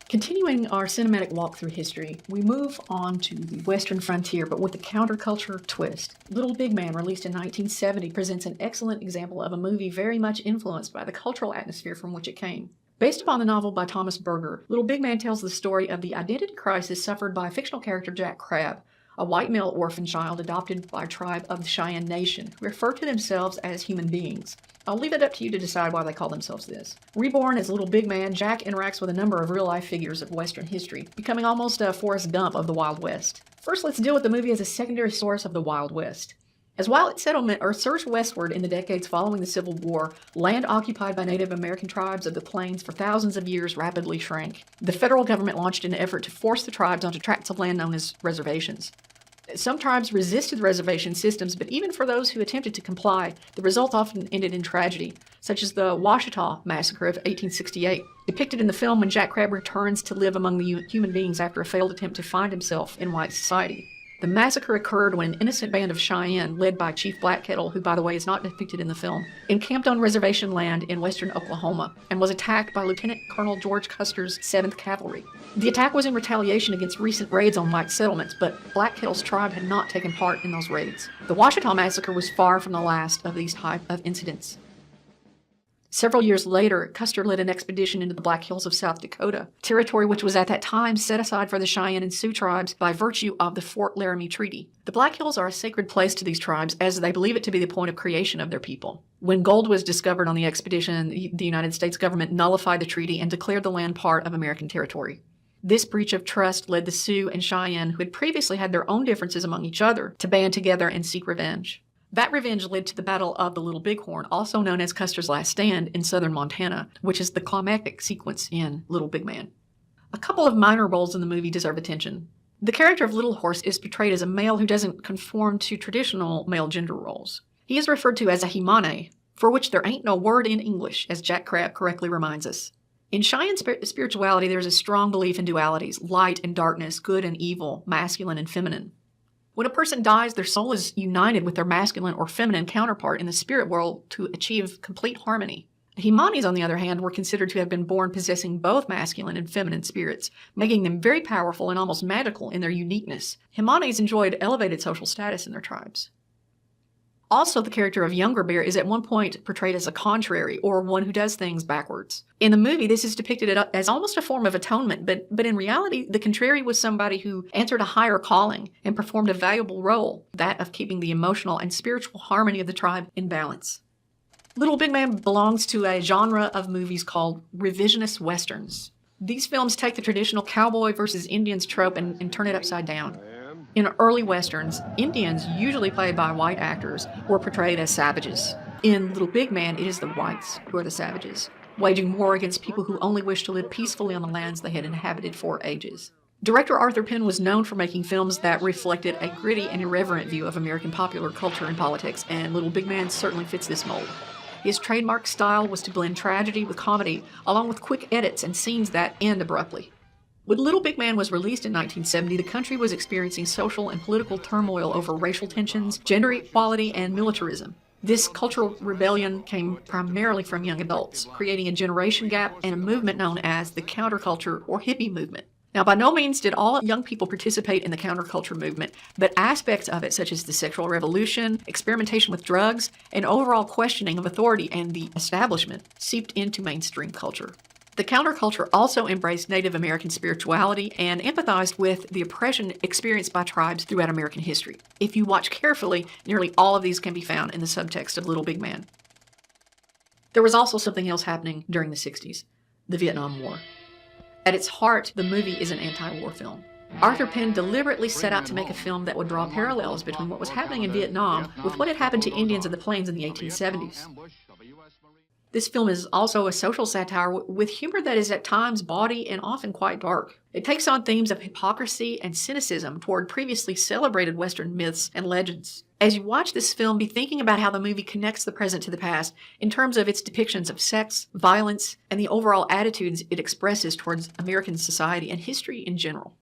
Continuing our cinematic walk through history, we move on to the Western frontier, but with a counterculture twist. Little Big Man, released in 1970, presents an excellent example of a movie very much influenced by the cultural atmosphere from which it came. Based upon the novel by Thomas Berger, Little Big Man tells the story of the identity crisis suffered by a fictional character Jack Crabb, a white male orphan child adopted by a tribe of the Cheyenne Nation, who refer to themselves as human beings. I'll leave it up to you to decide why they call themselves this. Reborn as Little Big Man, Jack interacts with a number of real-life figures of Western history, becoming almost a Forrest Gump of the Wild West. First, let's deal with the movie as a secondary source of the Wild West. As white settlement surged westward in the decades following the Civil War, land occupied by Native American tribes of the plains for thousands of years rapidly shrank. The federal government launched an effort to force the tribes onto tracts of land known as reservations. Some tribes resisted reservation systems, but even for those who attempted to comply, the result often ended in tragedy, such as the Washita Massacre of 1868, depicted in the film when Jack Crabb returns to live among the human beings after a failed attempt to find himself in white society. The massacre occurred when an innocent band of Cheyenne, led by Chief Black Kettle, who by the way is not depicted in the film, encamped on reservation land in western Oklahoma and was attacked by Lieutenant Colonel George Custer's 7th Cavalry. The attack was in retaliation against recent raids on white settlements, but Black Kettle's tribe had not taken part in those raids. The Washita Massacre was far from the last of these type of incidents. Several years later, Custer led an expedition into the Black Hills of South Dakota, territory which was at that time set aside for the Cheyenne and Sioux tribes by virtue of the Fort Laramie Treaty. The Black Hills are a sacred place to these tribes as they believe it to be the point of creation of their people. When gold was discovered on the expedition, the United States government nullified the treaty and declared the land part of American territory. This breach of trust led the Sioux and Cheyenne, who had previously had their own differences among each other, to band together and seek revenge. That revenge led to the Battle of the Little Bighorn, also known as Custer's Last Stand in southern Montana, which is the climactic sequence in Little Big Man. A couple of minor roles in the movie deserve attention. The character of Little Horse is portrayed as a male who doesn't conform to traditional male gender roles. He is referred to as a Himane, for which there ain't no word in English, as Jack Crabb correctly reminds us. In Cheyenne spirituality, there's a strong belief in dualities, light and darkness, good and evil, masculine and feminine. When a person dies, their soul is united with their masculine or feminine counterpart in the spirit world to achieve complete harmony. Himanis, on the other hand, were considered to have been born possessing both masculine and feminine spirits, making them very powerful and almost magical in their uniqueness. Himanis enjoyed elevated social status in their tribes. Also, the character of Younger Bear is at one point portrayed as a contrary, or one who does things backwards. In the movie, this is depicted as almost a form of atonement, but in reality, the contrary was somebody who answered a higher calling and performed a valuable role, that of keeping the emotional and spiritual harmony of the tribe in balance. Little Big Man belongs to a genre of movies called revisionist westerns. These films take the traditional cowboy versus Indians trope and turn it upside down. In early westerns, Indians, usually played by white actors, were portrayed as savages. In Little Big Man, it is the whites who are the savages, waging war against people who only wish to live peacefully on the lands they had inhabited for ages. Director Arthur Penn was known for making films that reflected a gritty and irreverent view of American popular culture and politics, and Little Big Man certainly fits this mold. His trademark style was to blend tragedy with comedy, along with quick edits and scenes that end abruptly. When Little Big Man was released in 1970, the country was experiencing social and political turmoil over racial tensions, gender equality, and militarism. This cultural rebellion came primarily from young adults, creating a generation gap and a movement known as the counterculture or hippie movement. Now, by no means did all young people participate in the counterculture movement, but aspects of it, such as the sexual revolution, experimentation with drugs, and overall questioning of authority and the establishment, seeped into mainstream culture. The counterculture also embraced Native American spirituality and empathized with the oppression experienced by tribes throughout American history. If you watch carefully, nearly all of these can be found in the subtext of Little Big Man. There was also something else happening during the 60s, the Vietnam War. At its heart, the movie is an anti-war film. Arthur Penn deliberately set out to make a film that would draw parallels between what was happening in Vietnam with what had happened to Indians of the Plains in the 1870s. This film is also a social satire with humor that is at times bawdy and often quite dark. It takes on themes of hypocrisy and cynicism toward previously celebrated Western myths and legends. As you watch this film, be thinking about how the movie connects the present to the past in terms of its depictions of sex, violence, and the overall attitudes it expresses towards American society and history in general.